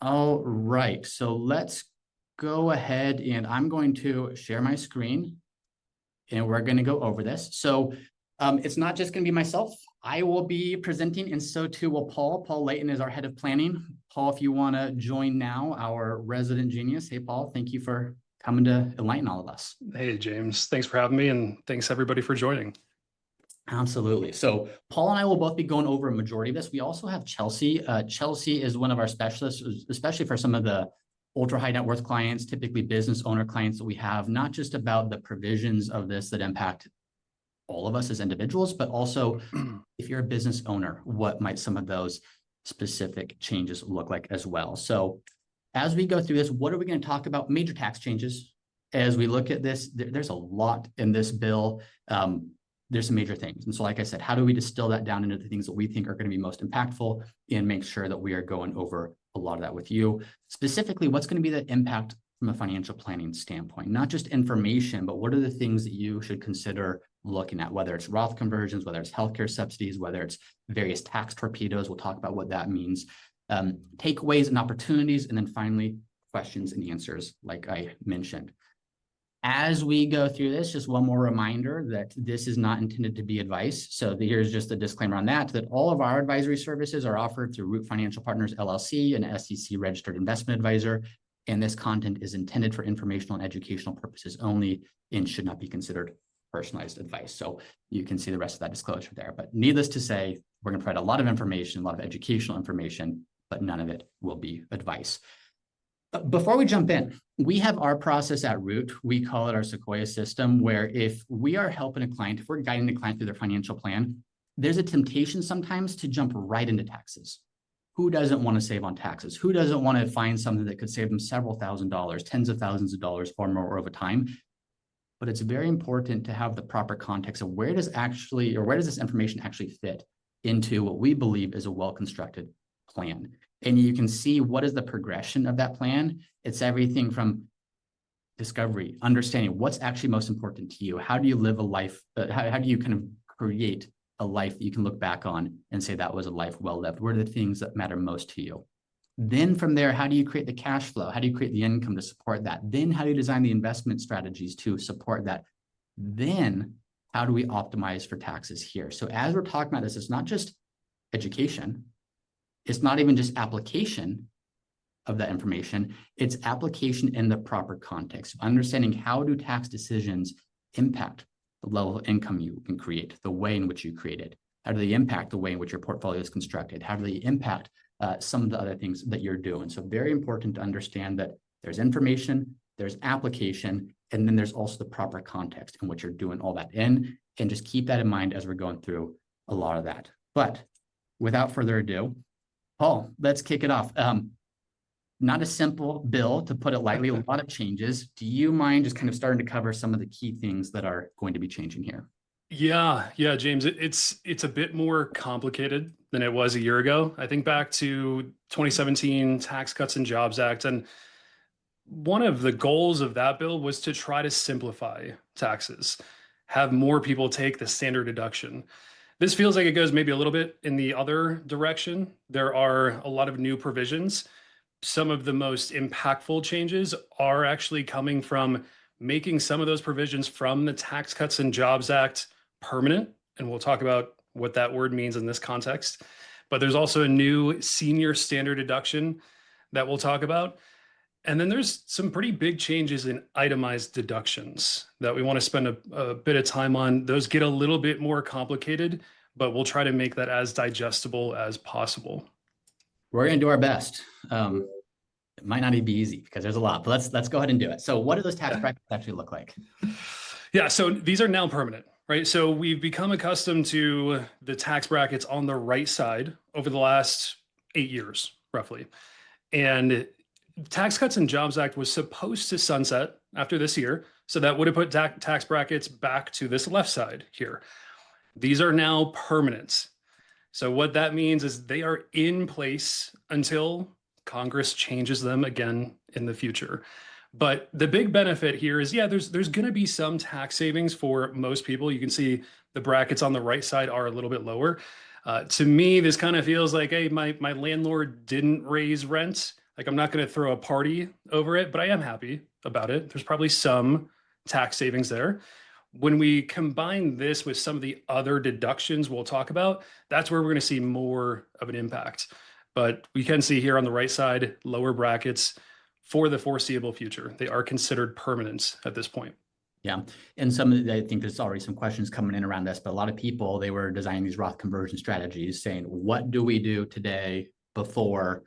All right, so let's go ahead and I'm going to share my screen and we're going to go over this. So it's not just going to be myself. I will be presenting and so too will Paul. Paul Layton is our head of planning. Paul, if you want to join now, our resident genius. Hey, Paul, thank you for coming to enlighten all of us. Hey, James. Thanks for having me, and thanks everybody for joining. Absolutely. So Paul and I will both be going over a majority of this. We also have Chelsea. Chelsea is one of our specialists, especially for some of the ultra high net worth clients, typically business owner clients that we have, not just about the provisions of this that impact all of us as individuals, but also if you're a business owner, what might some of those specific changes look like as well? So as we go through this, what are we going to talk about? Major tax changes. As we look at this, there's a lot in this bill. There's some major things. And so, like I said, how do we distill that down into the things that we think are going to be most impactful and make sure that we are going over a lot of that with you? Specifically, what's going to be the impact from a financial planning standpoint? Not just information, but what are the things that you should consider looking at, whether it's Roth conversions, whether it's healthcare subsidies, whether it's various tax torpedoes. We'll talk about what that means, takeaways and opportunities, and then finally, questions and answers, like I mentioned. As we go through this, just one more reminder that this is not intended to be advice. So here's just a disclaimer on that all of our advisory services are offered through Root Financial Partners, LLC, an SEC registered investment advisor. And this content is intended for informational and educational purposes only and should not be considered personalized advice. So you can see the rest of that disclosure there. But needless to say, we're going to provide a lot of information, a lot of educational information, but none of it will be advice. Before we jump in, we have our process at Root. We call it our Sequoia system, where if we are helping a client, if we're guiding the client through their financial plan, there's a temptation sometimes to jump right into taxes. Who doesn't want to save on taxes? Who doesn't want to find something that could save them several $1,000s, tens of thousands of dollars or more over time? But it's very important to have the proper context of where does this information actually fit into what we believe is a well-constructed plan. And you can see what is the progression of that plan. It's everything from discovery, understanding what's actually most important to you. How do you live a life? How do you kind of create a life that you can look back on and say that was a life well lived? What are the things that matter most to you? Then from there, how do you create the cash flow? How do you create the income to support that? Then how do you design the investment strategies to support that? Then how do we optimize for taxes here? So as we're talking about this, it's not just education. It's not even just application of that information. It's application in the proper context. Understanding how do tax decisions impact the level of income you can create, the way in which you create it? How do they impact the way in which your portfolio is constructed? How do they impact some of the other things that you're doing? So very important to understand that there's information, there's application, and then there's also the proper context in which you're doing all that in. And just keep that in mind as we're going through a lot of that. But without further ado, Paul, let's kick it off. Not a simple bill, to put it lightly, a lot of changes. Do you mind just kind of starting to cover some of the key things that are going to be changing here? Yeah, James, it's a bit more complicated than it was a year ago. I think back to 2017 Tax Cuts and Jobs Act, and one of the goals of that bill was to try to simplify taxes, have more people take the standard deduction. This feels like it goes maybe a little bit in the other direction. There are a lot of new provisions. Some of the most impactful changes are actually coming from making some of those provisions from the Tax Cuts and Jobs Act permanent. And we'll talk about what that word means in this context. But there's also a new senior standard deduction that we'll talk about. And then there's some pretty big changes in itemized deductions that we want to spend a bit of time on. Those get a little bit more complicated, but we'll try to make that as digestible as possible. We're going to do our best. It might not even be easy because there's a lot, but let's go ahead and do it. So what do those tax brackets actually look like? Yeah, so these are now permanent, right? So we've become accustomed to the tax brackets on the right side over the last 8 years, roughly. And Tax Cuts and Jobs Act was supposed to sunset after this year. So that would have put tax brackets back to this left side here. These are now permanent. So what that means is they are in place until Congress changes them again in the future. But the big benefit here is, yeah, there's going to be some tax savings for most people. You can see the brackets on the right side are a little bit lower. To me, this kind of feels like, hey, my landlord didn't raise rent. Like, I'm not going to throw a party over it, but I am happy about it. There's probably some tax savings there. When we combine this with some of the other deductions we'll talk about, that's where we're going to see more of an impact. But we can see here on the right side, lower brackets for the foreseeable future. They are considered permanent at this point. Yeah. And I think there's already some questions coming in around this, but a lot of people, they were designing these Roth conversion strategies saying, what do we do today before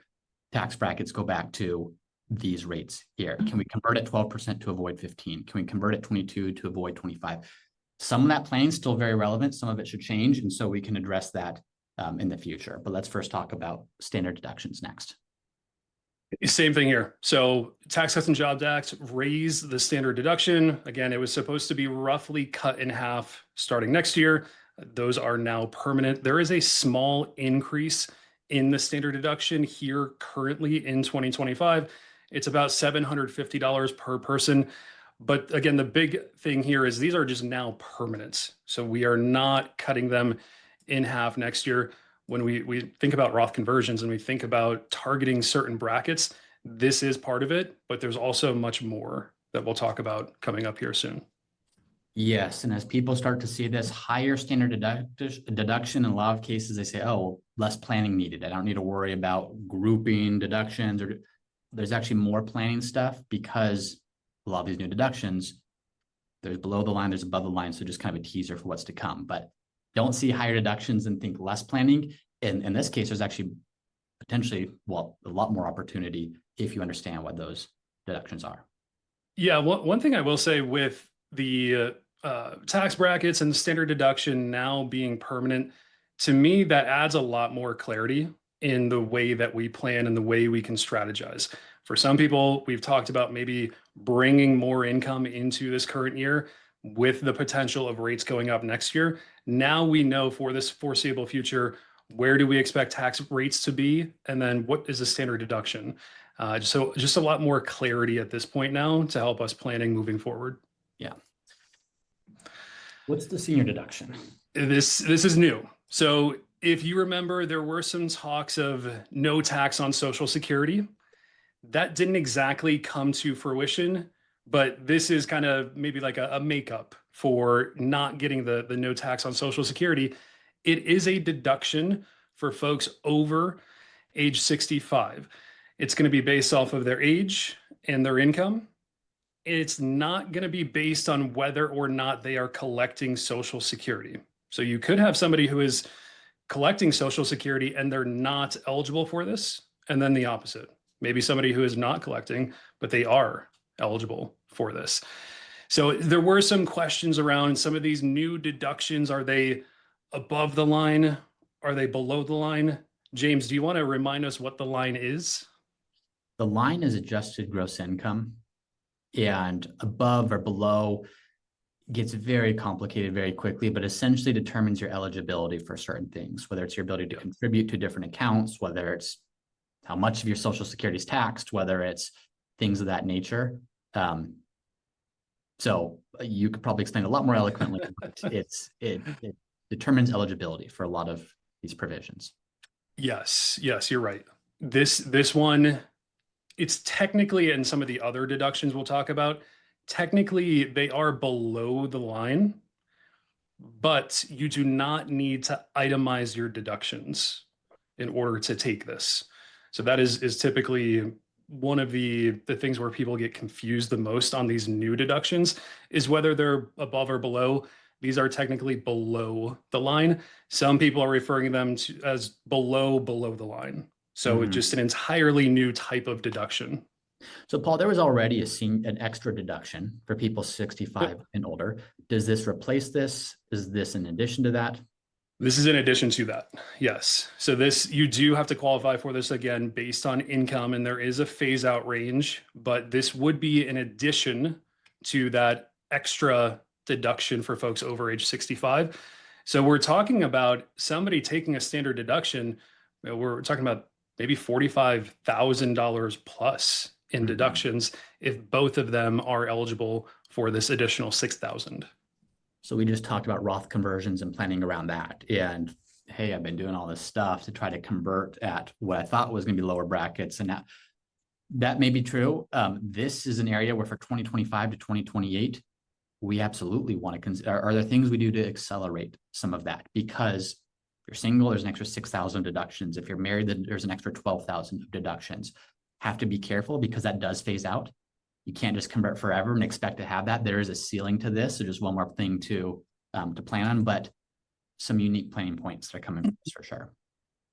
tax brackets go back to these rates here? Can we convert at 12% to avoid 15? Can we convert at 22 to avoid 25? Some of that planning is still very relevant. Some of it should change. And so we can address that in the future. But let's first talk about standard deductions next. Same thing here. So Tax Cuts and Jobs Act raised the standard deduction. Again, it was supposed to be roughly cut in half starting next year. Those are now permanent. There is a small increase in the standard deduction here currently in 2025. It's about $750 per person. But again, the big thing here is these are just now permanent. So we are not cutting them in half next year. When we think about Roth conversions and we think about targeting certain brackets, this is part of it, but there's also much more that we'll talk about coming up here soon. Yes, and as people start to see this higher standard deduction, in a lot of cases, they say, oh, less planning needed. I don't need to worry about grouping deductions, or there's actually more planning stuff because a lot of these new deductions, there's below the line, there's above the line. So just kind of a teaser for what's to come, but don't see higher deductions and think less planning. In this case, there's actually potentially, well, a lot more opportunity if you understand what those deductions are. Yeah, one thing I will say with the tax brackets and the standard deduction now being permanent, to me, that adds a lot more clarity in the way that we plan and the way we can strategize. For some people, we've talked about maybe bringing more income into this current year with the potential of rates going up next year. Now we know for this foreseeable future, where do we expect tax rates to be? And then what is the standard deduction? So just a lot more clarity at this point now to help us planning moving forward. Yeah. What's the senior deduction? This is new. So if you remember, there were some talks of no tax on Social Security. That didn't exactly come to fruition, but this is kind of maybe like a makeup for not getting the no tax on Social Security. It is a deduction for folks over age 65. It's going to be based off of their age and their income. It's not going to be based on whether or not they are collecting Social Security. So you could have somebody who is collecting Social Security and they're not eligible for this, and then the opposite. Maybe somebody who is not collecting, but they are eligible for this. So there were some questions around some of these new deductions. Are they above the line? Are they below the line? James, do you want to remind us what the line is? The line is adjusted gross income, and above or below gets very complicated very quickly, but essentially determines your eligibility for certain things, whether it's your ability to contribute to different accounts, whether it's how much of your Social Security is taxed, whether it's things of that nature. So you could probably explain a lot more eloquently, but it determines eligibility for a lot of these provisions. Yes, you're right. This one, it's technically, and some of the other deductions we'll talk about, technically they are below the line, but you do not need to itemize your deductions in order to take this. So that is typically one of the things where people get confused the most on these new deductions, is whether they're above or below. These are technically below the line. Some people are referring them to as below the line. So just an entirely new type of deduction. So Paul, there was already an extra deduction for people 65 and older. Does this replace this? Is this in addition to that? This is in addition to that. Yes. So this, you do have to qualify for this again based on income, and there is a phase out range, but this would be in addition to that extra deduction for folks over age 65. So we're talking about somebody taking a standard deduction. We're talking about maybe $45,000 plus in deductions if both of them are eligible for this additional $6,000. So we just talked about Roth conversions and planning around that. And hey, I've been doing all this stuff to try to convert at what I thought was going to be lower brackets. And now That may be true. This is an area where for 2025 to 2028, we absolutely want to consider, are there things we do to accelerate some of that? Because if you're single, there's an extra 6,000 deductions. If you're married, then there's an extra 12,000 of deductions. Have to be careful because that does phase out. You can't just convert forever and expect to have that. There is a ceiling to this. So just one more thing to plan on, but some unique planning points that are coming from this for sure.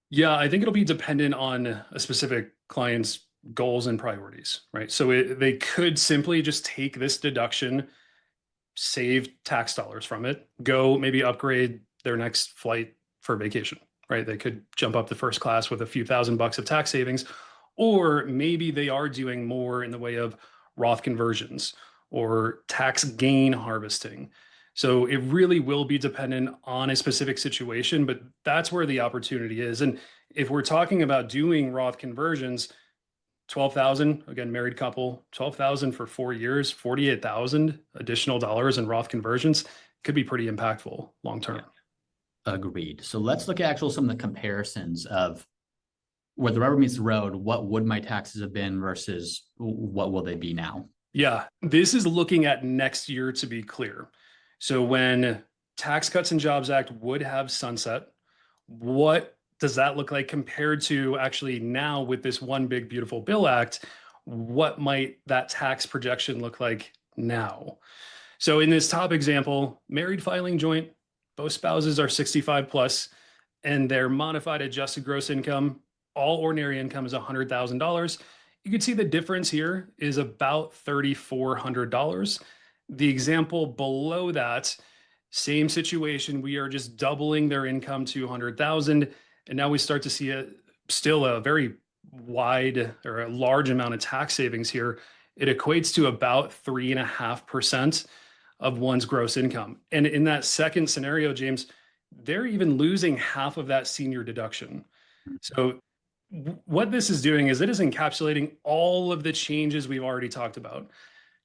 Yeah, I think it'll be dependent on a specific client's goals and priorities, right? So they could simply just take this deduction, save tax dollars from it, go maybe upgrade their next flight for vacation, right? They could jump up to first class with a few $1,000 of tax savings, or maybe they are doing more in the way of Roth conversions or tax gain harvesting. So it really will be dependent on a specific situation, but that's where the opportunity is. And if we're talking about doing Roth conversions, 12,000, again, married couple, 12,000 for 4 years, 48,000 additional dollars in Roth conversions could be pretty impactful long term. Agreed. So let's look at some of the comparisons of where the rubber meets the road. What would my taxes have been versus what will they be now? Yeah, this is looking at next year to be clear. So when Tax Cuts and Jobs Act would have sunset, what does that look like compared to actually now with this One Big Beautiful Bill Act? What might that tax projection look like now? So in this top example, married filing joint, both spouses are 65 plus, and their modified adjusted gross income, all ordinary income is $100,000. You can see the difference here is about $3,400. The example below that, same situation, we are just doubling their income to 100,000. And now we start to see still a very wide or a large amount of tax savings here. It equates to about 3.5% of one's gross income. And in that second scenario, James, they're even losing half of that senior deduction. So what this is doing is it is encapsulating all of the changes we've already talked about: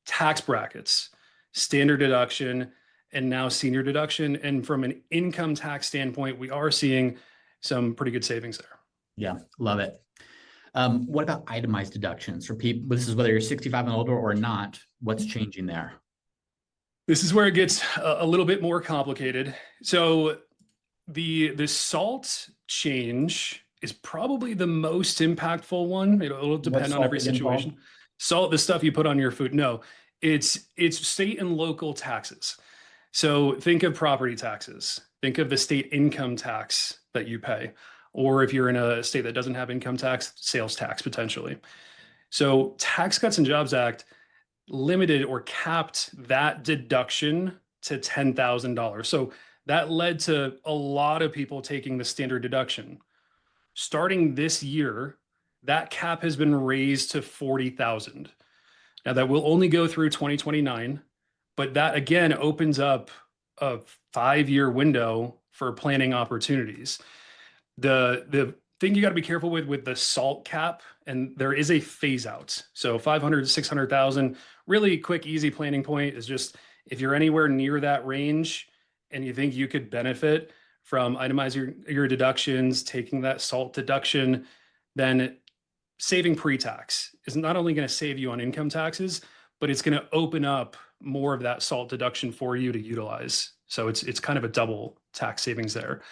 tax brackets, standard deduction, and now senior deduction. And from an income tax standpoint, we are seeing some pretty good savings there. Yeah, love it. What about itemized deductions for people? This is whether you're 65 and older or not. What's changing there? This is where it gets a little bit more complicated. So the SALT change is probably the most impactful one. It'll depend on every situation. SALT, the stuff you put on your food. No, it's state and local taxes. So think of property taxes. Think of the state income tax that you pay. Or if you're in a state that doesn't have income tax, sales tax potentially. So Tax Cuts and Jobs Act limited or capped that deduction to $10,000. So that led to a lot of people taking the standard deduction. Starting this year, that cap has been raised to 40,000. Now that will only go through 2029, but that again opens up a 5-year window for planning opportunities. The thing you got to be careful with the SALT cap, and there is a phase out. So 500 to 600,000, really quick, easy planning point is just if you're anywhere near that range and you think you could benefit from itemizing your deductions, taking that SALT deduction, then saving pre-tax is not only going to save you on income taxes, but it's going to open up more of that SALT deduction for you to utilize. So it's kind of a double tax savings there.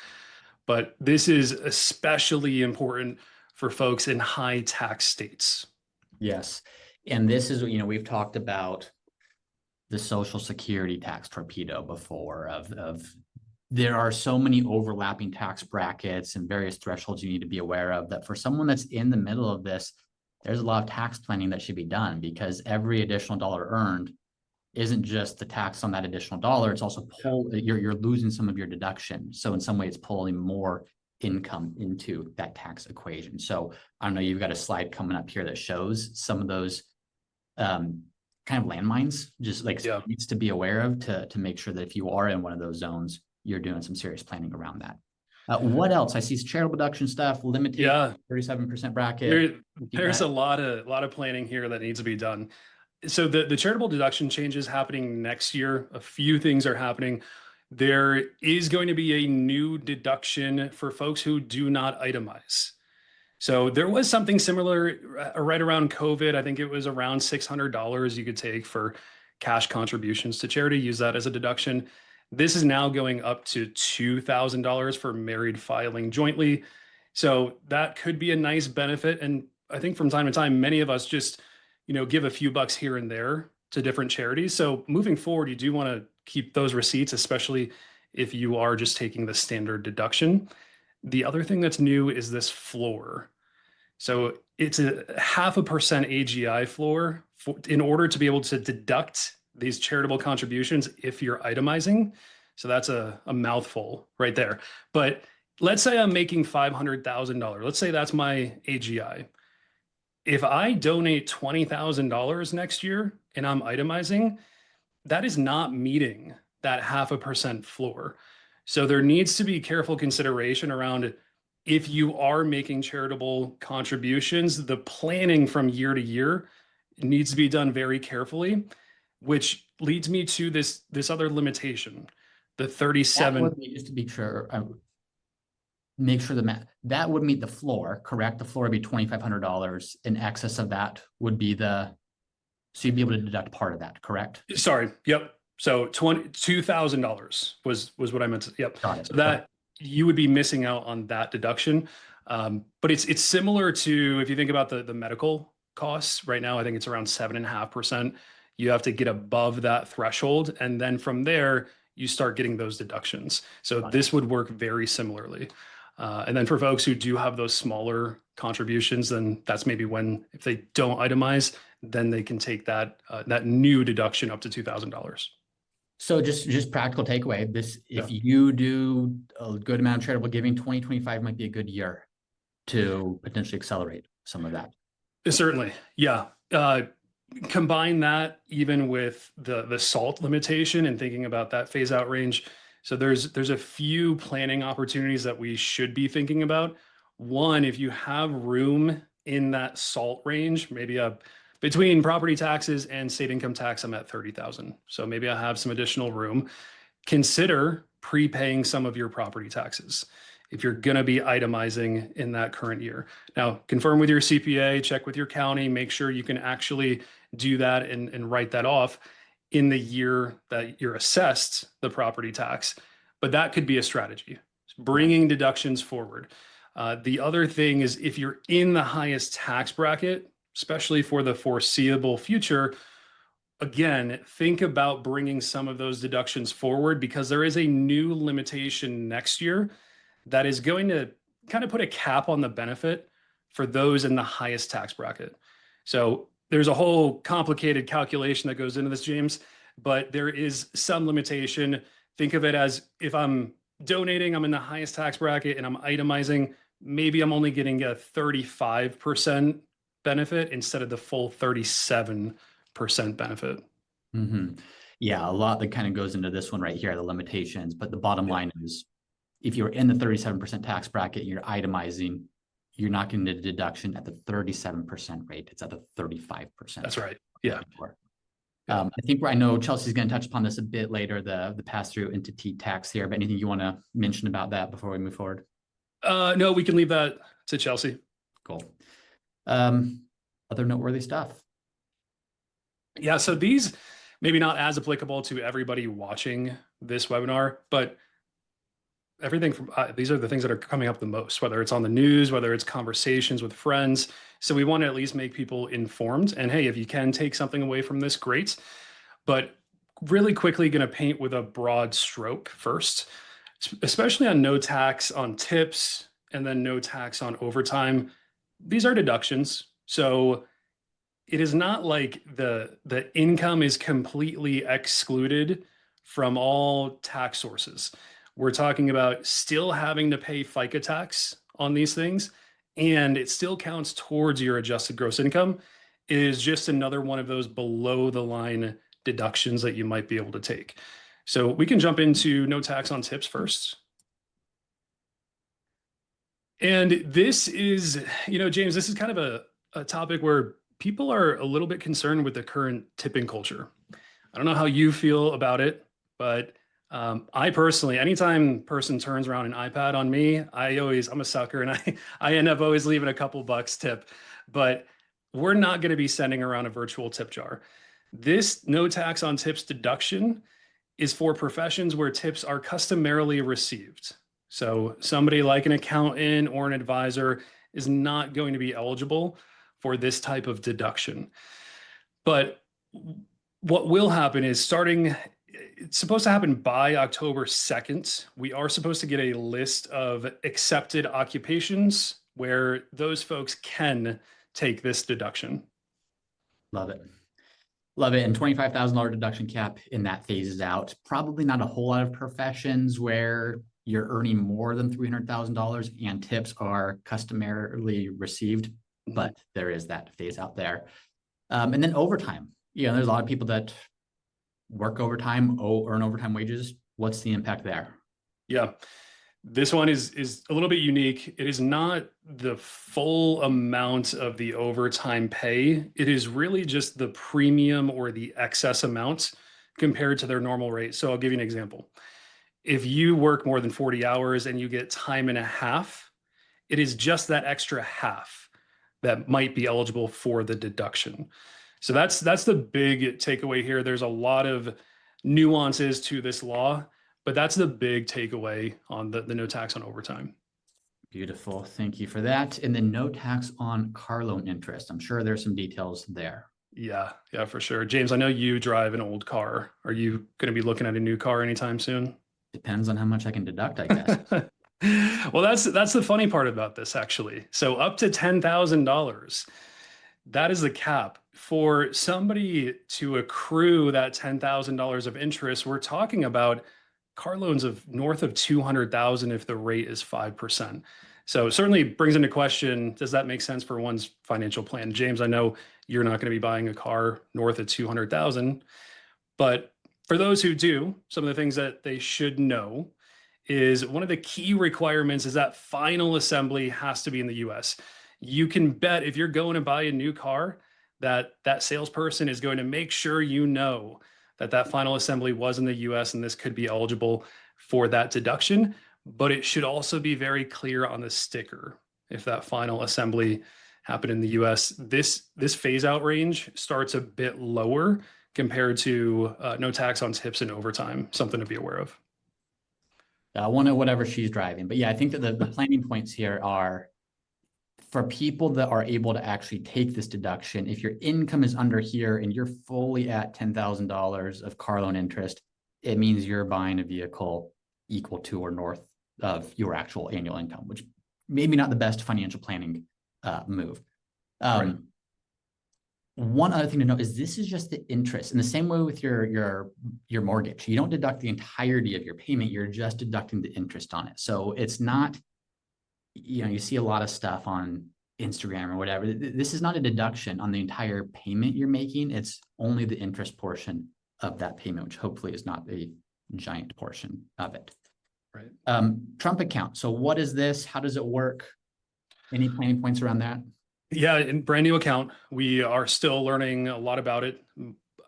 But this is especially important for folks in high tax states. Yes. And this is, we've talked about the Social Security tax torpedo before of there are so many overlapping tax brackets and various thresholds you need to be aware of that for someone that's in the middle of this, there's a lot of tax planning that should be done because every additional dollar earned isn't just the tax on that additional dollar. It's also you're losing some of your deduction. So in some way it's pulling more income into that tax equation. So I don't know, you've got a slide coming up here that shows some of those kind of landmines, just like needs to be aware of to make sure that if you are in one of those zones, you're doing some serious planning around that. What else? I see charitable deduction stuff, limited 37% bracket. There's a lot of planning here that needs to be done. So the charitable deduction change is happening next year. A few things are happening. There is going to be a new deduction for folks who do not itemize. So there was something similar right around COVID. I think it was around $600 you could take for cash contributions to charity, use that as a deduction. This is now going up to $2,000 for married filing jointly. So that could be a nice benefit. And I think from time to time, many of us just, give a few bucks here and there to different charities. So moving forward, you do want to keep those receipts, especially if you are just taking the standard deduction. The other thing that's new is this floor. So it's a 0.5% AGI floor in order to be able to deduct these charitable contributions if you're itemizing. So that's a mouthful right there. But let's say I'm making $500,000. Let's say that's my AGI. If I donate $20,000 next year and I'm itemizing, that is not meeting that 0.5% floor. So there needs to be careful consideration around if you are making charitable contributions, the planning from year to year needs to be done very carefully, which leads me to this other limitation, the That 37. would be, just to be sure, make sure that would meet the floor, correct? The floor would be $2,500. In excess of that would be so you'd be able to deduct part of that, correct? Sorry. Yep. So $2,000 was what I meant to, yep. Got it. So that you would be missing out on that deduction. But it's similar to, if you think about the medical costs right now, I think it's around 7.5%. You have to get above that threshold. And then from there, you start getting those deductions. So this would work very similarly. And then for folks who do have those smaller contributions, then that's maybe when, if they don't itemize, then they can take that new deduction up to $2,000. So just practical takeaway, if you do a good amount of charitable giving, 2025 might be a good year to potentially accelerate some of that. Certainly. Yeah. Combine that even with the SALT limitation and thinking about that phase out range. So there's a few planning opportunities that we should be thinking about. One, if you have room in that SALT range, maybe between property taxes and state income tax, I'm at 30,000. So maybe I have some additional room. Consider prepaying some of your property taxes if you're going to be itemizing in that current year. Now, confirm with your CPA, check with your county, make sure you can actually do that and write that off in the year that you're assessed the property tax. But that could be a strategy, bringing deductions forward. The other thing is, if you're in the highest tax bracket, especially for the foreseeable future, again, think about bringing some of those deductions forward, because there is a new limitation next year that is going to kind of put a cap on the benefit for those in the highest tax bracket. So there's a whole complicated calculation that goes into this, James, but there is some limitation. Think of it as, if I'm donating, I'm in the highest tax bracket and I'm itemizing, maybe I'm only getting a 35% benefit instead of the full 37% benefit. Mm-hmm. Yeah, a lot that kind of goes into this one right here, the limitations. But the bottom line is, if you're in the 37% tax bracket, you're itemizing, you're not getting a deduction at the 37% rate. It's at the 35%. That's right. Yeah. I know Chelsea's going to touch upon this a bit later, the pass-through entity tax here, but anything you want to mention about that before we move forward? No, we can leave that to Chelsea. Cool. Other noteworthy stuff. Yeah, so these maybe not as applicable to everybody watching this webinar, but everything from these are the things that are coming up the most, whether it's on the news, whether it's conversations with friends. So we want to at least make people informed. And hey, if you can take something away from this, great. But really quickly going to paint with a broad stroke first, especially on no tax on tips and then no tax on overtime. These are deductions. So it is not like the income is completely excluded from all tax sources. We're talking about still having to pay FICA tax on these things, and it still counts towards your adjusted gross income. It is just another one of those below the line deductions that you might be able to take. So we can jump into no tax on tips first. And this is, James, this is kind of a topic where people are a little bit concerned with the current tipping culture. I don't know how you feel about it, but I personally, anytime person turns around an iPad on me, I'm a sucker and I end up always leaving a couple bucks tip, but we're not going to be sending around a virtual tip jar. This no tax on tips deduction is for professions where tips are customarily received. So somebody like an accountant or an advisor is not going to be eligible for this type of deduction. But what will happen is it's supposed to happen by October 2nd. We are supposed to get a list of accepted occupations where those folks can take this deduction. Love it. Love it. And $25,000 deduction cap in that phases out. Probably not a whole lot of professions where you're earning more than $300,000 and tips are customarily received, but there is that phase out there. And then overtime. There's a lot of people that work overtime, earn overtime wages. What's the impact there? Yeah. This one is a little bit unique. It is not the full amount of the overtime pay. It is really just the premium or the excess amount compared to their normal rate. So I'll give you an example. If you work more than 40 hours and you get time and a half, it is just that extra half that might be eligible for the deduction. So that's the big takeaway here. There's a lot of nuances to this law, but that's the big takeaway on the no tax on overtime. Beautiful. Thank you for that. And then no tax on car loan interest. I'm sure there's some details there. Yeah, for sure. James, I know you drive an old car. Are you going to be looking at a new car anytime soon? Depends on how much I can deduct, I guess. Well, that's the funny part about this, actually. So up to $10,000, that is the cap. For somebody to accrue that $10,000 of interest, we're talking about car loans of north of 200,000 if the rate is 5%. So it certainly brings into question, does that make sense for one's financial plan? James, I know you're not going to be buying a car north of 200,000, but for those who do, some of the things that they should know is one of the key requirements is that final assembly has to be in the US. You can bet if you're going to buy a new car that salesperson is going to make sure you know that final assembly was in the US and this could be eligible for that deduction. But it should also be very clear on the sticker if that final assembly happened in the US. This phase out range starts a bit lower compared to no tax on tips and overtime, something to be aware of. One of whatever she's driving. But yeah, I think that the planning points here are for people that are able to actually take this deduction. If your income is under here and you're fully at $10,000 of car loan interest, it means you're buying a vehicle equal to or north of your actual annual income, which maybe not the best financial planning move. Right. One other thing to note is this is just the interest. In the same way with your mortgage, you don't deduct the entirety of your payment. You're just deducting the interest on it. So it's not, you see a lot of stuff on Instagram or whatever. This is not a deduction on the entire payment you're making. It's only the interest portion of that payment, which hopefully is not a giant portion of it. Right. Trump account. So what is this? How does it work? Any planning points around that? Yeah, in brand new account, we are still learning a lot about it.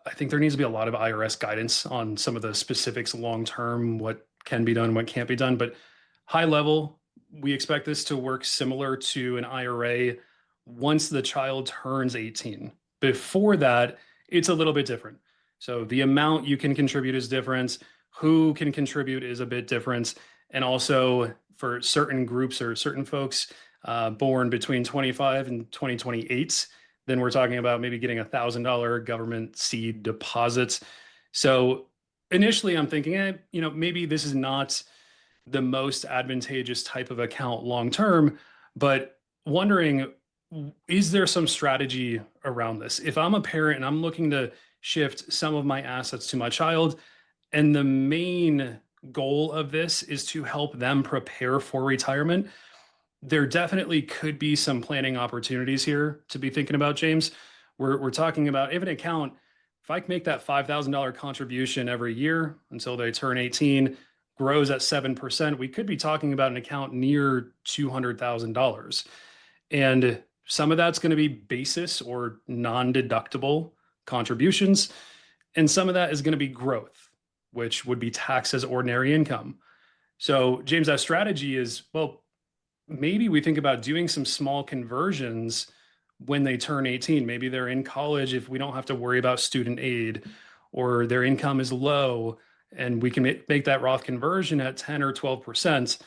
I think there needs to be a lot of IRS guidance on some of the specifics long term, what can be done, what can't be done. But high level, we expect this to work similar to an IRA once the child turns 18. Before that, it's a little bit different. So the amount you can contribute is different. Who can contribute is a bit different. And also for certain groups or certain folks, born between 25 and 2028, then we're talking about maybe getting $1,000 government seed deposits. So initially I'm thinking, maybe this is not the most advantageous type of account long-term, but wondering, is there some strategy around this? If I'm a parent and I'm looking to shift some of my assets to my child, and the main goal of this is to help them prepare for retirement, there definitely could be some planning opportunities here to be thinking about, James. We're talking about if an account, if I can make that $5,000 contribution every year until they turn 18, grows at 7%, we could be talking about an account near $200,000. And some of that's going to be basis or non-deductible contributions. And some of that is going to be growth. which would be taxed as ordinary income. So James, that strategy is, well, maybe we think about doing some small conversions when they turn 18. Maybe they're in college if we don't have to worry about student aid, or their income is low and we can make that Roth conversion at 10 or 12%.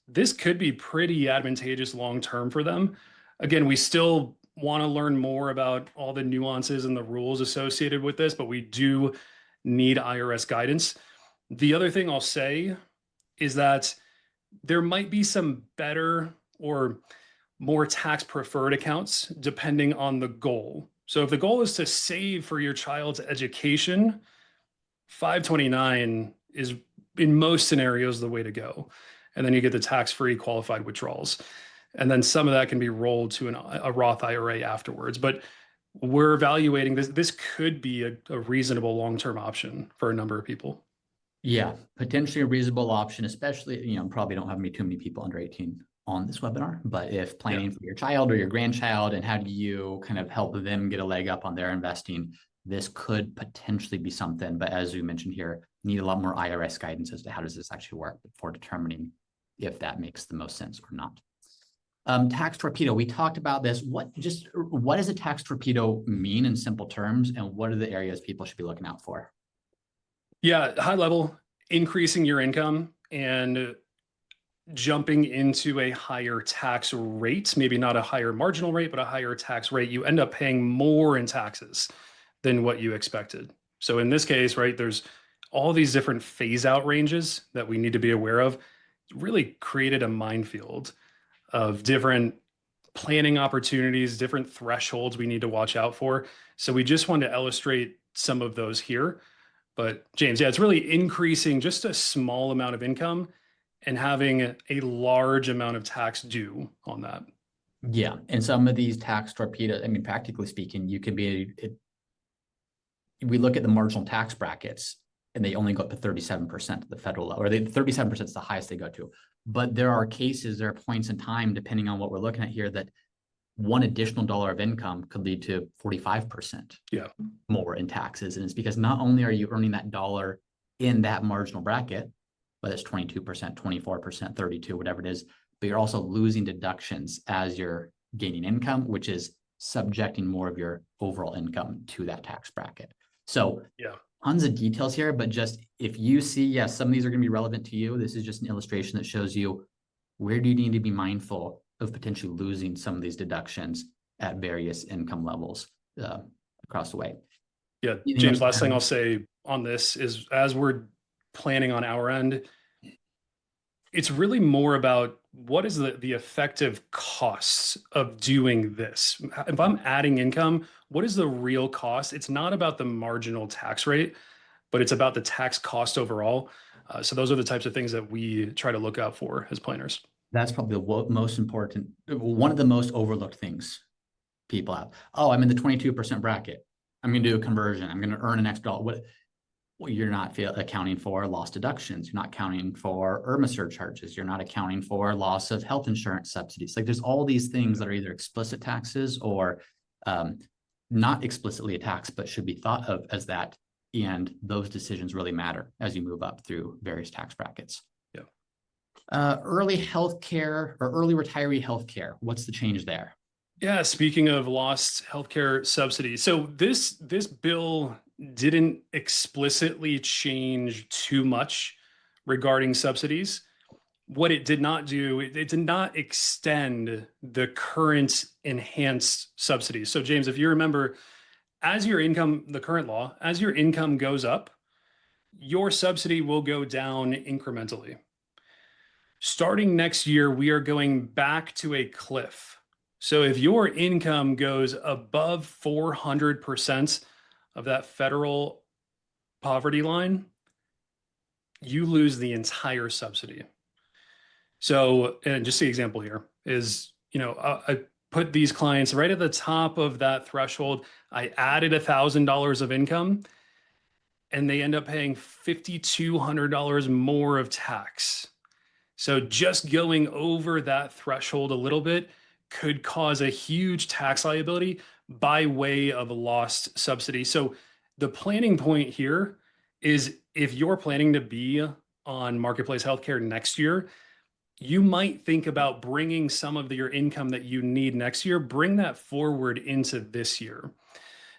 This could be pretty advantageous long-term for them. Again, we still want to learn more about all the nuances and the rules associated with this, but we do need IRS guidance. The other thing I'll say is that there might be some better or more tax preferred accounts depending on the goal. So if the goal is to save for your child's education, 529 is in most scenarios the way to go. And then you get the tax-free qualified withdrawals. And then some of that can be rolled to a Roth IRA afterwards. But we're evaluating this. This could be a reasonable long-term option for a number of people. Yeah, potentially a reasonable option, especially, probably don't have too many people under 18 on this webinar, but if planning for your child or your grandchild and how do you kind of help them get a leg up on their investing, this could potentially be something. But as we mentioned here, need a lot more IRS guidance as to how does this actually work before determining if that makes the most sense or not. Tax torpedo, we talked about this. What does a tax torpedo mean in simple terms, and what are the areas people should be looking out for? Yeah, high level, increasing your income and jumping into a higher tax rate, maybe not a higher marginal rate, but a higher tax rate. You end up paying more in taxes than what you expected. So in this case, right, there's all these different phase out ranges that we need to be aware of. It really created a minefield of different planning opportunities, different thresholds we need to watch out for. So we just wanted to illustrate some of those here. But James, yeah, it's really increasing just a small amount of income and having a large amount of tax due on that. Yeah, and some of these tax torpedoes, practically speaking, you could we look at the marginal tax brackets and they only go up to 37% of the federal level, or 37% is the highest they go to. But there are points in time, depending on what we're looking at here, that one additional dollar of income could lead to 45% more in taxes. And it's because not only are you earning that dollar in that marginal bracket, whether it's 22%, 24%, 32%, whatever it is, but you're also losing deductions as you're gaining income, which is subjecting more of your overall income to that tax bracket. So tons of details here, but just if you see, yes, some of these are going to be relevant to you. This is just an illustration that shows you where do you need to be mindful of potentially losing some of these deductions at various income levels across the way. Yeah, James, last thing I'll say on this is as we're planning on our end, it's really more about what is the effective costs of doing this. If I'm adding income, what is the real cost? It's not about the marginal tax rate, but it's about the tax cost overall. So those are the types of things that we try to look out for as planners. That's probably the most important, one of the most overlooked things people have. Oh, I'm in the 22% bracket. I'm going to do a conversion. I'm going to earn an extra dollar. Well, you're not accounting for lost deductions. You're not accounting for IRMA surcharges. You're not accounting for loss of health insurance subsidies. Like there's all these things that are either explicit taxes or not explicitly a tax, but should be thought of as that. And those decisions really matter as you move up through various tax brackets. Early healthcare or early retiree healthcare. What's the change there? Yeah, speaking of lost healthcare subsidies, so this bill didn't explicitly change too much regarding subsidies. What it did not do, it did not extend the current enhanced subsidies. So James, if you remember, as your income, the current law, as your income goes up, your subsidy will go down incrementally. Starting next year, we are going back to a cliff. So if your income goes above 400% of that federal poverty line, you lose the entire subsidy. So, and just the example here is, I put these clients right at the top of that threshold. I added $1,000 of income and they end up paying $5,200 more of tax. So just going over that threshold a little bit could cause a huge tax liability by way of a lost subsidy. So the planning point here is if you're planning to be on Marketplace Healthcare next year, you might think about bringing some of your income that you need next year, bring that forward into this year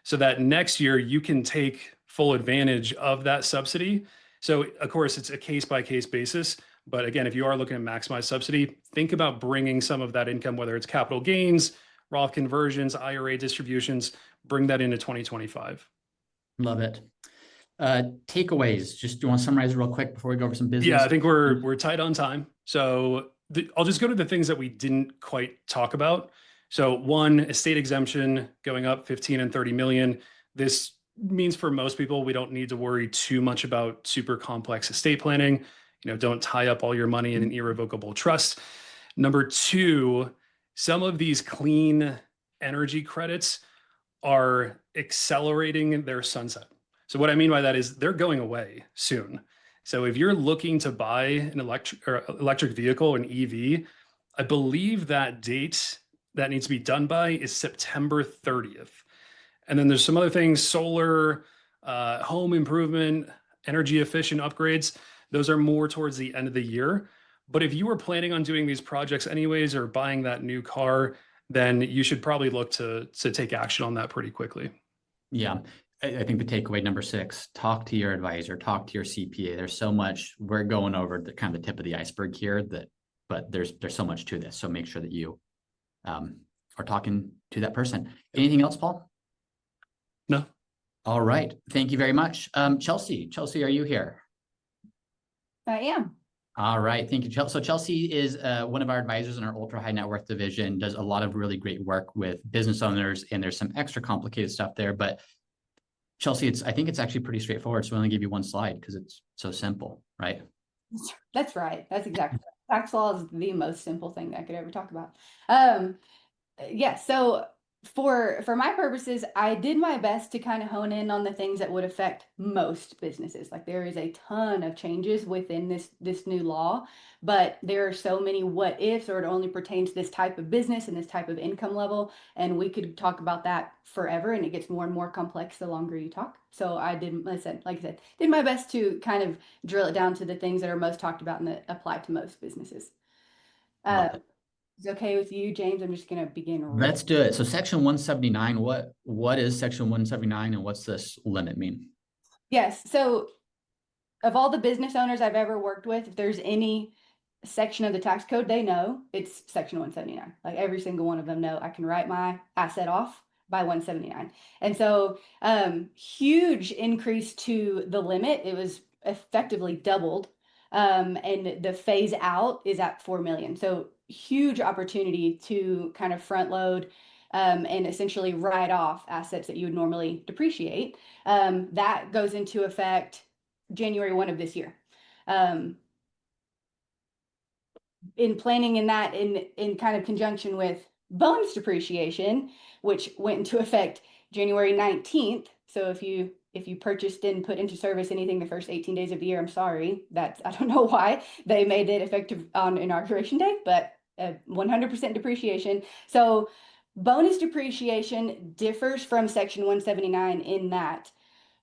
so that next year you can take full advantage of that subsidy. So, of course, it's a case by case basis. But again, if you are looking to maximize subsidy, think about bringing some of that income, whether it's capital gains, Roth conversions, IRA distributions, bring that into 2025. Love it. Takeaways. Just do you want to summarize real quick before we go over some business? Yeah, I think we're tight on time. So I'll just go to the things that we didn't quite talk about. So one, estate exemption going up 15 and 30 million. This means for most people, we don't need to worry too much about super complex estate planning. Don't tie up all your money in an irrevocable trust. Number two, some of these clean energy credits are accelerating their sunset. So what I mean by that is they're going away soon. So if you're looking to buy an electric vehicle, an EV, I believe that date that needs to be done by is September 30th. And then there's some other things, solar, home improvement, energy efficient upgrades. Those are more towards the end of the year. But if you were planning on doing these projects anyways, or buying that new car, then you should probably look to take action on that pretty quickly. Yeah. I think the takeaway number 6, talk to your advisor, talk to your CPA. There's so much, we're going over the kind of the tip of the iceberg here but there's so much to this. So make sure that you are talking to that person. Anything else, Paul? No. All right. Thank you very much. Chelsea, are you here? I am. All right. Thank you, Chelsea. So Chelsea is one of our advisors in our ultra high net worth division, does a lot of really great work with business owners, and there's some extra complicated stuff there. But Chelsea, I think it's actually pretty straightforward. So we only give you one slide because it's so simple, right? That's right. That's exactly right. Tax law is the most simple thing that I could ever talk about. Yeah, so for my purposes, I did my best to kind of hone in on the things that would affect most businesses. Like there is a ton of changes within this new law, but there are so many what ifs, or it only pertains to this type of business and this type of income level. And we could talk about that forever, and it gets more and more complex the longer you talk. So like I said, did my best to kind of drill it down to the things that are most talked about and that apply to most businesses. Is it okay with you, James? I'm just going to begin. Let's do it. So section 179, what is section 179 and what's this limit mean? Yes. So of all the business owners I've ever worked with, if there's any section of the tax code they know, it's section 179. Like every single one of them know I can write my asset off by 179. And so huge increase to the limit. It was effectively doubled. And the phase out is at 4 million. So huge opportunity to kind of front load and essentially write off assets that you would normally depreciate. That goes into effect January 1 of this year. In planning in that, in kind of conjunction with bonus depreciation, which went into effect January 19th. So if you purchased and put into service anything the first 18 days of the year, I'm sorry, I don't know why they made it effective on inauguration day, but 100% depreciation. So bonus depreciation differs from section 179 in that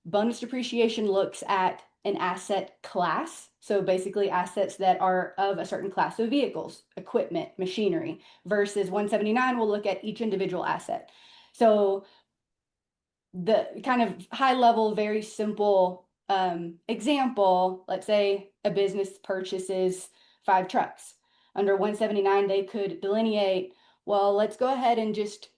bonus depreciation looks at an asset class. So basically assets that are of a certain class of vehicles, equipment, machinery, versus 179 will look at each individual asset. So the kind of high level, very simple example, let's say a business purchases 5 trucks. Under 179, they could delineate, well, let's go ahead and just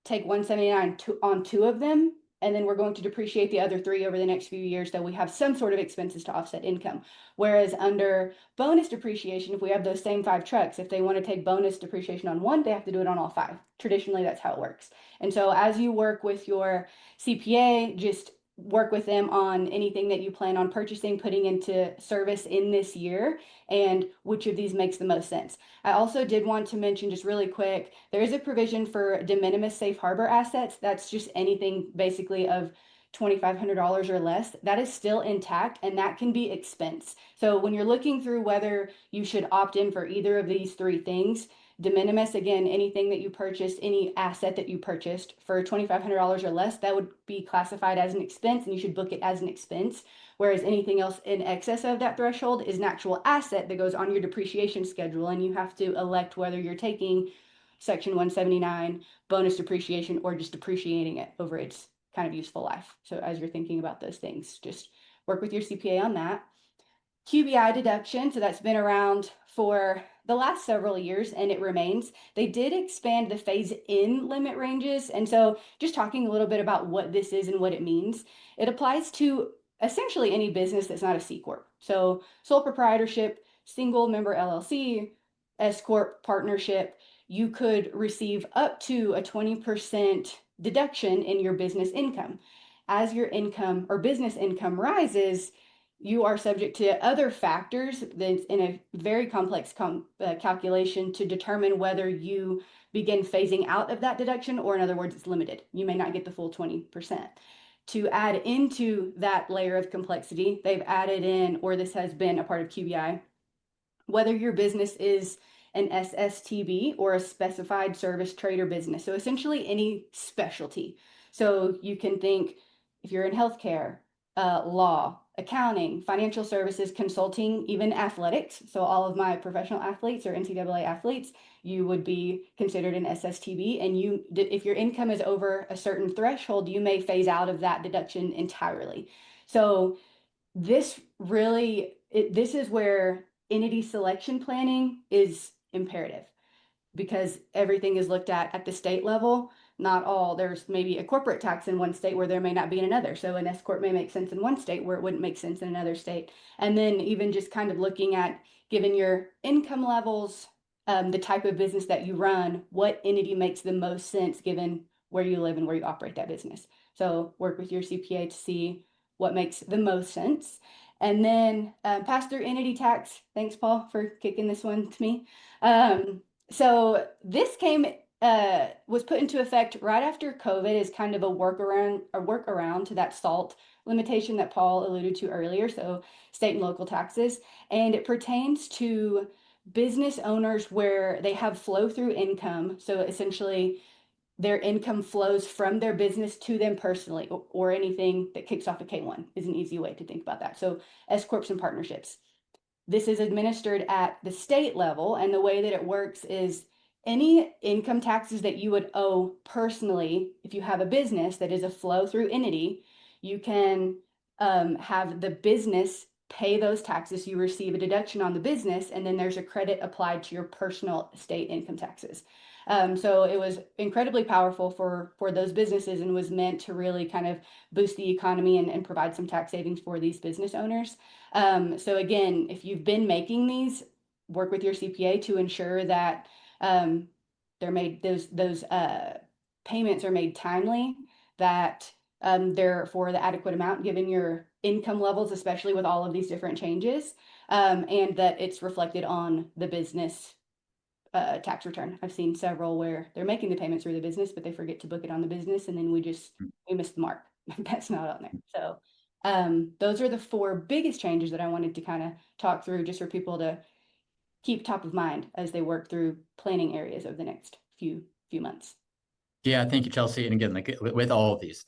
take 179 on 2 of them, and then we're going to depreciate the other 3 over the next few years, so we have some sort of expenses to offset income. Whereas under bonus depreciation, if we have those same 5 trucks, if they want to take bonus depreciation on 1, they have to do it on all 5. Traditionally, that's how it works. And so as you work with your CPA, just work with them on anything that you plan on purchasing, putting into service in this year, and which of these makes the most sense. I also did want to mention just really quick, there is a provision for de minimis safe harbor assets. That's just anything basically of $2,500 or less. That is still intact, and that can be expense. So when you're looking through whether you should opt in for either of these 3 things, De minimis, again, anything that you purchased, any asset that you purchased for $2,500 or less, that would be classified as an expense and you should book it as an expense. Whereas anything else in excess of that threshold is an actual asset that goes on your depreciation schedule, and you have to elect whether you're taking Section 179 bonus depreciation or just depreciating it over its kind of useful life. So as you're thinking about those things, just work with your CPA on that. QBI deduction, so that's been around for the last several years and it remains. They did expand the phase-in limit ranges. And so just talking a little bit about what this is and what it means, it applies to essentially any business that's not a C Corp. So sole proprietorship, single member LLC, S Corp partnership, you could receive up to a 20% deduction in your business income. As your income or business income rises, you are subject to other factors that's in a very complex calculation to determine whether you begin phasing out of that deduction, or in other words, it's limited. You may not get the full 20%. To add into that layer of complexity, they've added in, or this has been a part of QBI, whether your business is an SSTB or a specified service trader business. So essentially any specialty. So you can think if you're in healthcare, law, accounting, financial services, consulting, even athletics. So all of my professional athletes or NCAA athletes, you would be considered an SSTB. And if your income is over a certain threshold, you may phase out of that deduction entirely. So this really, this is where entity selection planning is imperative, because everything is looked at the state level. Not all, there's maybe a corporate tax in one state where there may not be in another. So an S Corp may make sense in one state where it wouldn't make sense in another state. And then even just kind of looking at, given your income levels, the type of business that you run, what entity makes the most sense given where you live and where you operate that business. So work with your CPA to see what makes the most sense. And then pass-through entity tax. Thanks, Paul, for kicking this one to me. So this was put into effect right after COVID as kind of a workaround to that SALT limitation that Paul alluded to earlier. So state and local taxes, and it pertains to business owners where they have flow through income. So essentially their income flows from their business to them personally, or anything that kicks off a K1 is an easy way to think about that. So S Corps and partnerships. This is administered at the state level, and the way that it works is any income taxes that you would owe personally, if you have a business that is a flow through entity, you can have the business pay those taxes. You receive a deduction on the business, and then there's a credit applied to your personal state income taxes. So it was incredibly powerful for those businesses, and was meant to really kind of boost the economy and provide some tax savings for these business owners. So again, if you've been making these, work with your CPA to ensure that they're made, those payments are made timely, that they're for the adequate amount given your income levels, especially with all of these different changes, and that it's reflected on the business tax return. I've seen several where they're making the payments through the business, but they forget to book it on the business, and then we missed the mark. That's not on there. So those are the 4 biggest changes that I wanted to kind of talk through, just for people to keep top of mind as they work through planning areas over the next few months. Yeah, thank you, Chelsea. And again, like with all of these,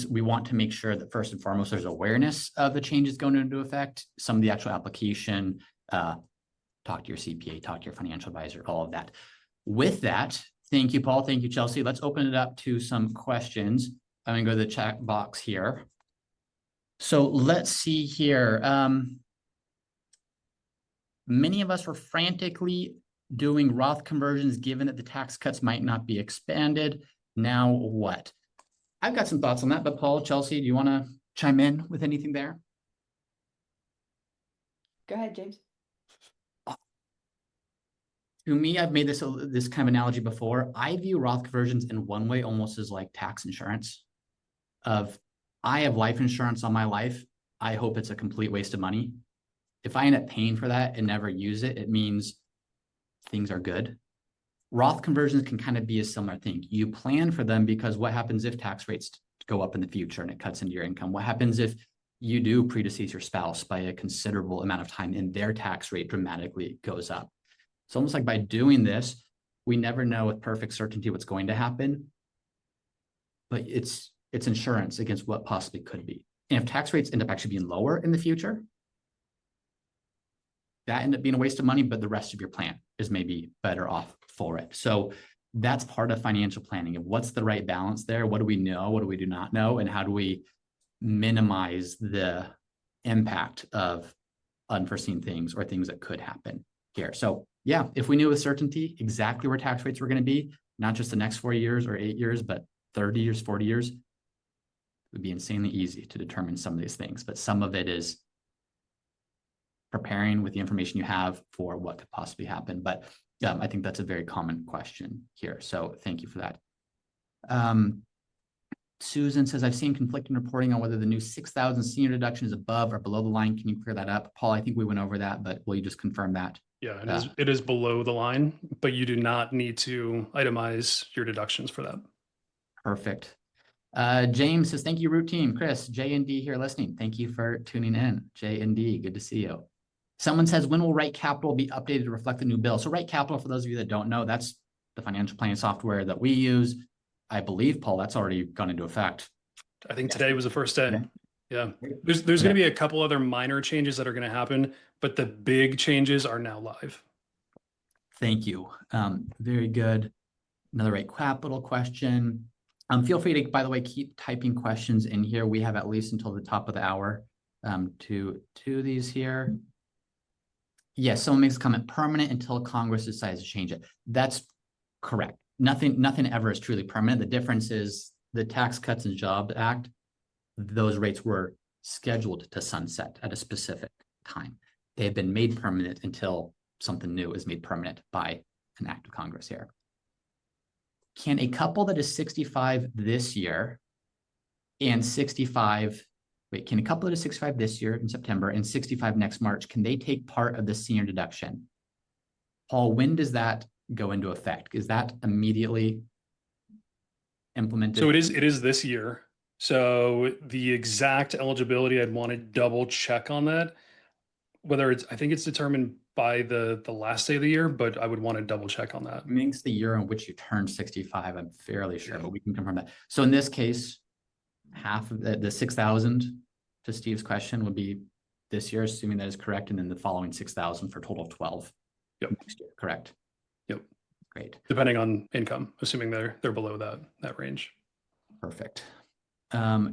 we want to make sure that first and foremost, there's awareness of the changes going into effect, some of the actual application, talk to your CPA, talk to your financial advisor, all of that. With that, thank you, Paul. Thank you, Chelsea. Let's open it up to some questions. I'm going to go to the chat box here. So let's see here. Many of us were frantically doing Roth conversions given that the tax cuts might not be expanded. Now what? I've got some thoughts on that, but Paul, Chelsea, do you want to chime in with anything there? Go ahead, James. To me, I've made this kind of analogy before. I view Roth conversions in one way almost as like tax insurance. I have life insurance on my life. I hope it's a complete waste of money. If I end up paying for that and never use it, it means things are good. Roth conversions can kind of be a similar thing. You plan for them because what happens if tax rates go up in the future and it cuts into your income? What happens if you do predecease your spouse by a considerable amount of time and their tax rate dramatically goes up? It's almost like by doing this, we never know with perfect certainty what's going to happen, but it's insurance against what possibly could be. And if tax rates end up actually being lower in the future, that ended up being a waste of money, but the rest of your plan is maybe better off for it. So that's part of financial planning. And what's the right balance there? What do we know? What do we do not know? And how do we minimize the impact of unforeseen things or things that could happen here? So yeah, if we knew with certainty exactly where tax rates were going to be, not just the next 4 years or 8 years, but 30 years, 40 years, it would be insanely easy to determine some of these things. But some of it is preparing with the information you have for what could possibly happen. But I think that's a very common question here. So thank you for that. Susan says, I've seen conflicting reporting on whether the new 6,000 senior deduction is above or below the line. Can you clear that up? Paul, I think we went over that, but will you just confirm that? Yeah, it is below the line, but you do not need to itemize your deductions for that. Perfect. James says, thank you, root team. Chris, J and D here listening. Thank you for tuning in. J and D, good to see you. Someone says, when will Right Capital be updated to reflect the new bill? So Right Capital, for those of you that don't know, that's the financial planning software that we use. I believe, Paul, that's already gone into effect. I think today was the first day. Yeah. Yeah. There's going to be a couple other minor changes that are going to happen, but the big changes are now live. Thank you. Very good. Another Right Capital question. Feel free to, by the way, keep typing questions in here. We have at least until the top of the hour to these here. Yes, someone makes a comment, permanent until Congress decides to change it. That's correct. Nothing ever is truly permanent. The difference is the Tax Cuts and Jobs Act, those rates were scheduled to sunset at a specific time. They have been made permanent until something new is made permanent by an act of Congress here. Can a couple that is 65 this year and 65, can a couple that is 65 this year in September and 65 next March, can they take part of the senior deduction? Paul, when does that go into effect? Is that immediately implemented? So it is this year. So the exact eligibility, I'd want to double check on that. Whether I think it's determined by the last day of the year, but I would want to double check on that. I mean, it's the year in which you turn 65, I'm fairly sure, but we can confirm that. So in this case, half of the 6,000 to Steve's question would be this year, assuming that is correct, and then the following 6,000 for a total of 12. Yep. Next year, correct. Yep. Great. Depending on income, assuming they're below that range. Perfect.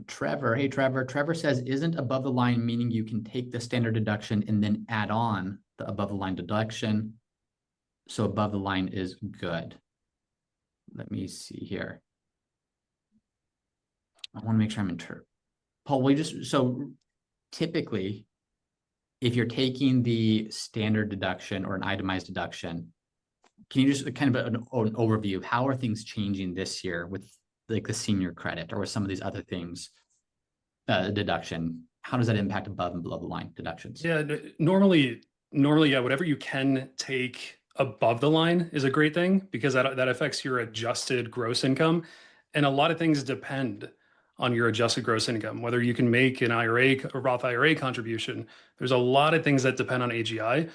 Trevor, hey Trevor. Trevor says, isn't above the line meaning you can take the standard deduction and then add on the above the line deduction? So above the line is good. Let me see here. I want to make sure I'm Paul, so typically, if you're taking the standard deduction or an itemized deduction, can you just kind of an overview of how are things changing this year with like the senior credit or with some of these other things, deduction? How does that impact above and below the line deductions? Yeah, normally, yeah, whatever you can take above the line is a great thing because that affects your adjusted gross income. And a lot of things depend on your adjusted gross income, whether you can make an IRA, a Roth IRA contribution. There's a lot of things that depend on AGI.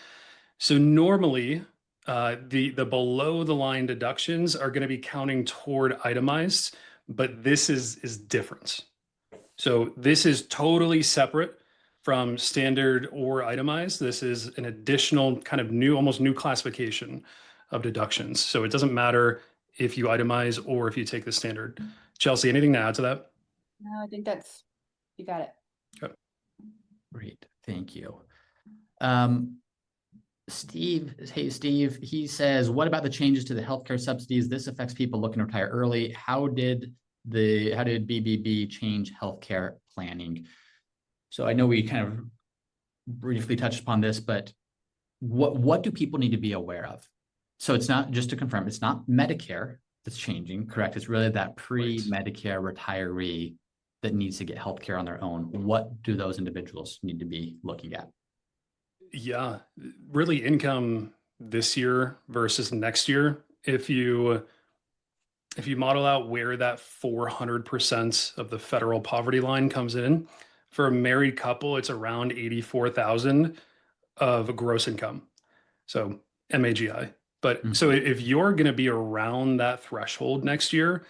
So normally, the below the line deductions are going to be counting toward itemized, but this is different. So this is totally separate from standard or itemized. This is an additional kind of almost new classification of deductions. So it doesn't matter if you itemize or if you take the standard. Chelsea, anything to add to that? No, I think you got it. Okay. Great, thank you. Steve, hey Steve, he says, what about the changes to the healthcare subsidies? This affects people looking to retire early. How did BBB change healthcare planning? So I know we kind of briefly touched upon this, but what do people need to be aware of? So it's not, just to confirm, it's not Medicare that's changing, correct? It's really that pre-Medicare retiree that needs to get healthcare on their own. What do those individuals need to be looking at? Yeah, really income this year versus next year. If you model out where that 400% of the federal poverty line comes in, for a married couple, it's around 84,000 of gross income. So MAGI. But Mhm. so if you're going to be around that threshold next year,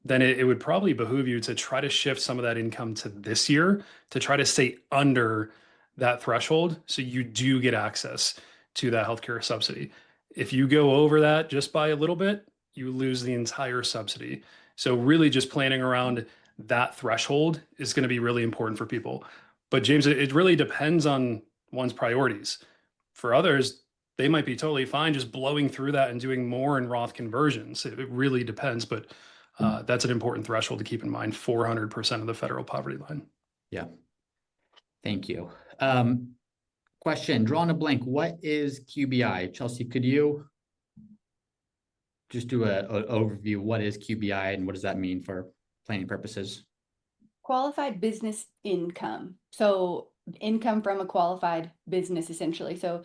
then it would probably behoove you to try to shift some of that income to this year to try to stay under that threshold so you do get access to that healthcare subsidy. If you go over that just by a little bit, you lose the entire subsidy. So really just planning around that threshold is going to be really important for people. But James, it really depends on one's priorities. For others, they might be totally fine just blowing through that and doing more in Roth conversions. It really depends, but that's an important threshold to keep in mind, 400% of the federal poverty line. Yeah. Thank you. Question, drawing a blank, what is QBI? Chelsea, could you just do an overview? What is QBI and what does that mean for planning purposes? Qualified business income. So income from a qualified business, essentially. So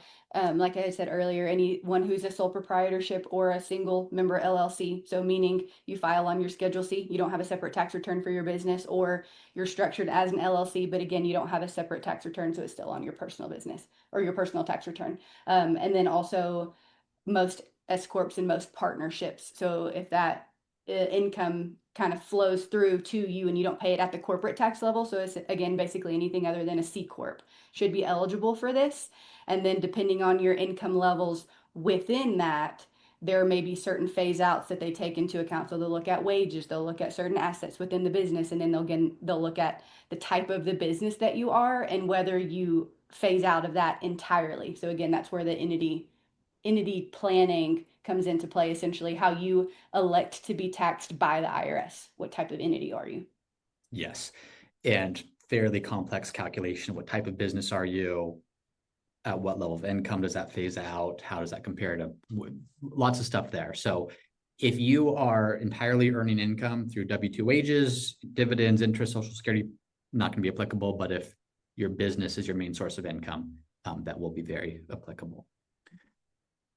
like I said earlier, anyone who's a sole proprietorship or a single member LLC. So meaning you file on your Schedule C, you don't have a separate tax return for your business, or you're structured as an LLC, but again, you don't have a separate tax return, so it's still on your personal business or your personal tax return. And then also most S corps and most partnerships. So if that income kind of flows through to you and you don't pay it at the corporate tax level, so it's again basically anything other than a C corp should be eligible for this. And then depending on your income levels within that, there may be certain phase outs that they take into account. So they'll look at wages, they'll look at certain assets within the business, and then they'll look at the type of the business that you are and whether you phase out of that entirely. So again, that's where the entity planning comes into play, essentially how you elect to be taxed by the IRS. What type of entity are you? Yes. And fairly complex calculation. What type of business are you? At what level of income does that phase out? How does that compare to lots of stuff there? So if you are entirely earning income through W-2 wages, dividends, interest, Social Security, not going to be applicable. But if your business is your main source of income, that will be very applicable.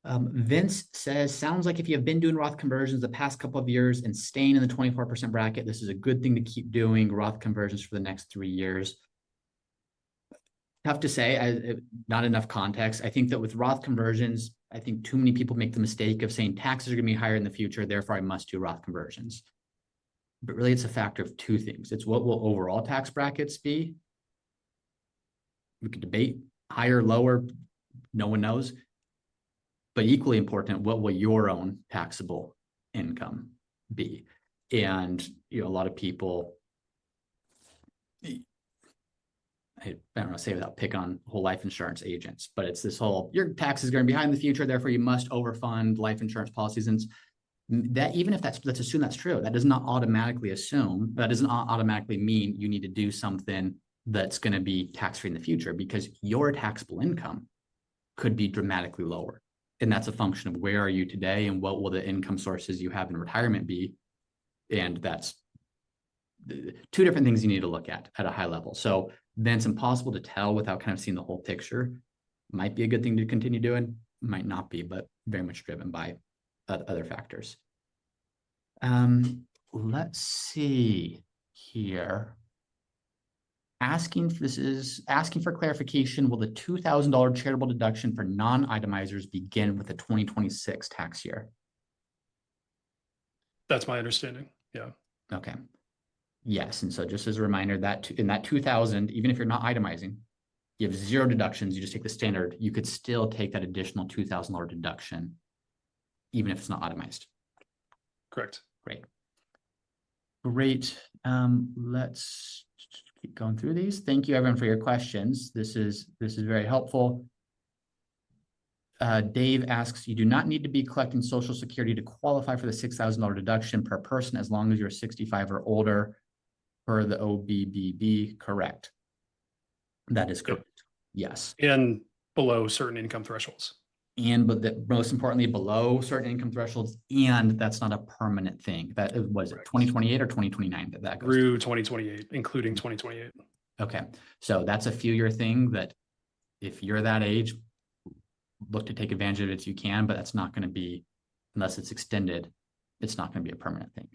Vince says, sounds like if you have been doing Roth conversions the past couple of years and staying in the 24% bracket, this is a good thing to keep doing Roth conversions for the next 3 years. Tough to say, not enough context. I think that with Roth conversions, I think too many people make the mistake of saying taxes are going to be higher in the future, therefore I must do Roth conversions. But really it's a factor of two things. It's what will overall tax brackets be? We could debate higher, lower, no one knows. But equally important, what will your own taxable income be? And a lot of people, I don't want to say without picking on whole life insurance agents, but it's this whole, your tax is going to be high in the future, therefore you must overfund life insurance policies. And that, even if let's assume that's true, that does not automatically mean you need to do something that's going to be tax-free in the future, because your taxable income could be dramatically lower. And that's a function of where are you today and what will the income sources you have in retirement be. And that's two different things you need to look at a high level. So then it's impossible to tell without kind of seeing the whole picture. Might be a good thing to continue doing, might not be, but very much driven by other factors. Let's see here. Asking for clarification. Will the $2,000 charitable deduction for non-itemizers begin with the 2026 tax year? That's my understanding. Yeah. Okay. Yes. And so just as a reminder, that in that 2,000, even if you're not itemizing, you have zero deductions. You just take the standard. You could still take that additional $2,000 deduction, even if it's not itemized. Correct. Great. Let's keep going through these. Thank you everyone for your questions. This is very helpful. Dave asks, you do not need to be collecting Social Security to qualify for the $6,000 deduction per person as long as you're 65 or older per the OBBB. Correct. That is correct. Yep. Yes. And below certain income thresholds. But most importantly, below certain income thresholds, and that's not a permanent thing. That was it 2028 or 2029 that goes through 2028, including 2028. Okay, so that's a few year thing that if you're that age, look to take advantage of it if you can, but that's not going to be, unless it's extended, it's not going to be a permanent thing.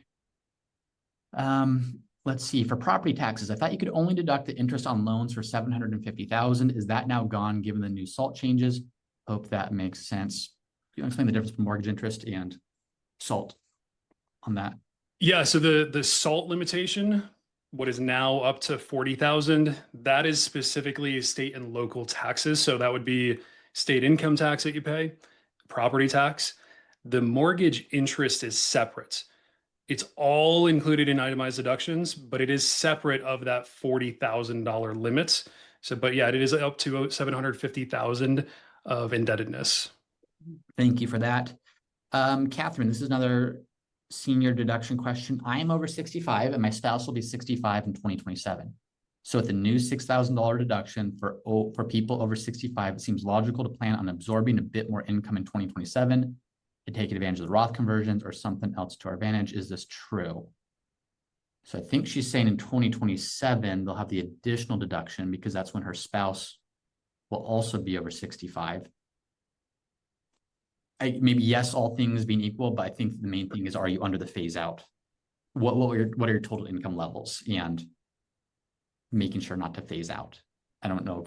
Let's see, for property taxes, I thought you could only deduct the interest on loans for $750,000. Is that now gone given the new SALT changes? Hope that makes sense. you want to explain the difference between mortgage interest and SALT on that? Yeah, so the SALT limitation, what is now up to 40,000, that is specifically state and local taxes. So that would be state income tax that you pay, property tax. The mortgage interest is separate. It's all included in itemized deductions, but it is separate of that $40,000 limit. So, but yeah, it is up to 750,000 of indebtedness. Thank you for that. Catherine, this is another senior deduction question. I am over 65 and my spouse will be 65 in 2027. So with the new $6,000 deduction for people over 65, it seems logical to plan on absorbing a bit more income in 2027 to take advantage of the Roth conversions or something else to our advantage. Is this true? So I think she's saying in 2027, they'll have the additional deduction because that's when her spouse will also be over 65. Maybe yes, all things being equal, but I think the main thing is, are you under the phase out? What are your total income levels and making sure not to phase out? I don't know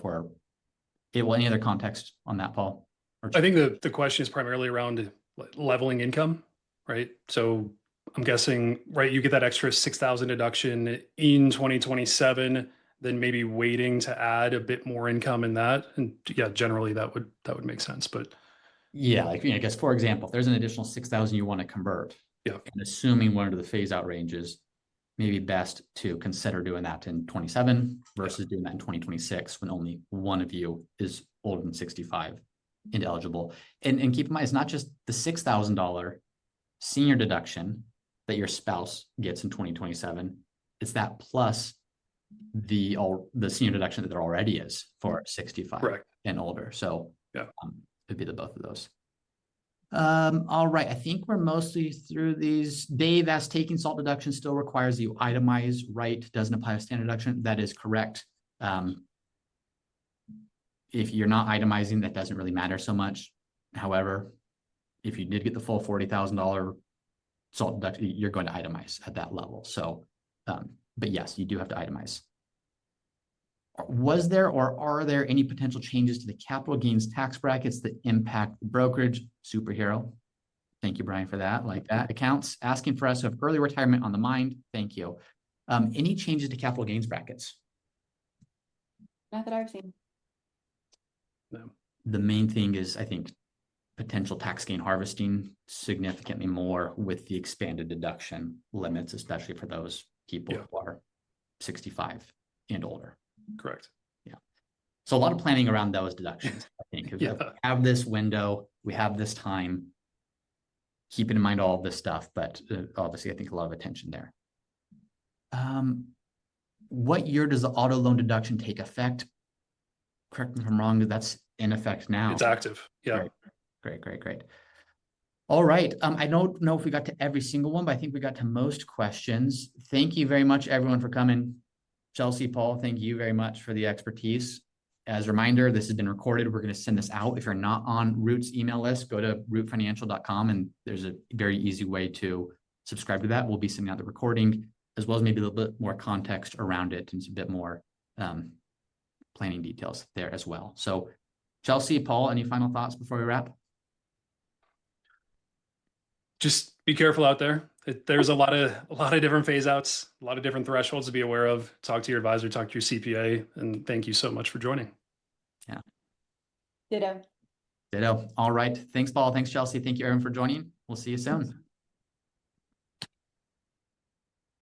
if any other context on that, Paul? I think the question is primarily around leveling income, right? So I'm guessing, right, you get that extra 6,000 deduction in 2027, then maybe waiting to add a bit more income in that. And yeah, generally that would make sense, but yeah, like, I guess, for example, if there's an additional 6,000 you want to convert, yeah, and assuming one of the phase out ranges, maybe best to consider doing that in 27 versus doing that in 2026 when only one of you is older than 65 and eligible. And keep in mind, it's not just the $6,000 senior deduction that your spouse gets in 2027. It's that plus the senior deduction that there already is for 65 correct, and older. So yeah, it'd be the both of those. All right, I think we're mostly through these. Dave asks, taking SALT deduction still requires you itemize, right? Doesn't apply to standard deduction. That is correct. If you're not itemizing, that doesn't really matter so much. However, if you did get the full $40,000 SALT deduction, you're going to itemize at that level. So, but yes, you do have to itemize. Was there or are there any potential changes to the capital gains tax brackets that impact the brokerage? Superhero. Thank you, Brian, for that. Like that. Accounts asking for us to have early retirement on the mind. Thank you. Any changes to capital gains brackets? Not that I've seen. no, The main thing is, I think, potential tax gain harvesting significantly more with the expanded deduction limits, especially for those people who are 65 and older. correct. Yeah. So a lot of planning around those deductions, I think. Yeah. We have this window, we have this time, keeping in mind all of this stuff, but obviously I think a lot of attention there. What year does the auto loan deduction take effect? Correct me if I'm wrong, that's in effect now. It's active. Yeah. Great. All right. I don't know if we got to every single one, but I think we got to most questions. Thank you very much, everyone, for coming. Chelsea, Paul, thank you very much for the expertise. As a reminder, this has been recorded. We're going to send this out. If you're not on Root's email list, go to rootfinancial.com and there's a very easy way to subscribe to that. We'll be sending out the recording as well as maybe a little bit more context around it and a bit more planning details there as well. So Chelsea, Paul, any final thoughts before we wrap? Just be careful out there. There's a lot of different phase outs, a lot of different thresholds to be aware of. Talk to your advisor, talk to your CPA, and thank you so much for joining. Yeah. Ditto. All right. Thanks, Paul. Thanks, Chelsea. Thank you, everyone, for joining. We'll see you soon.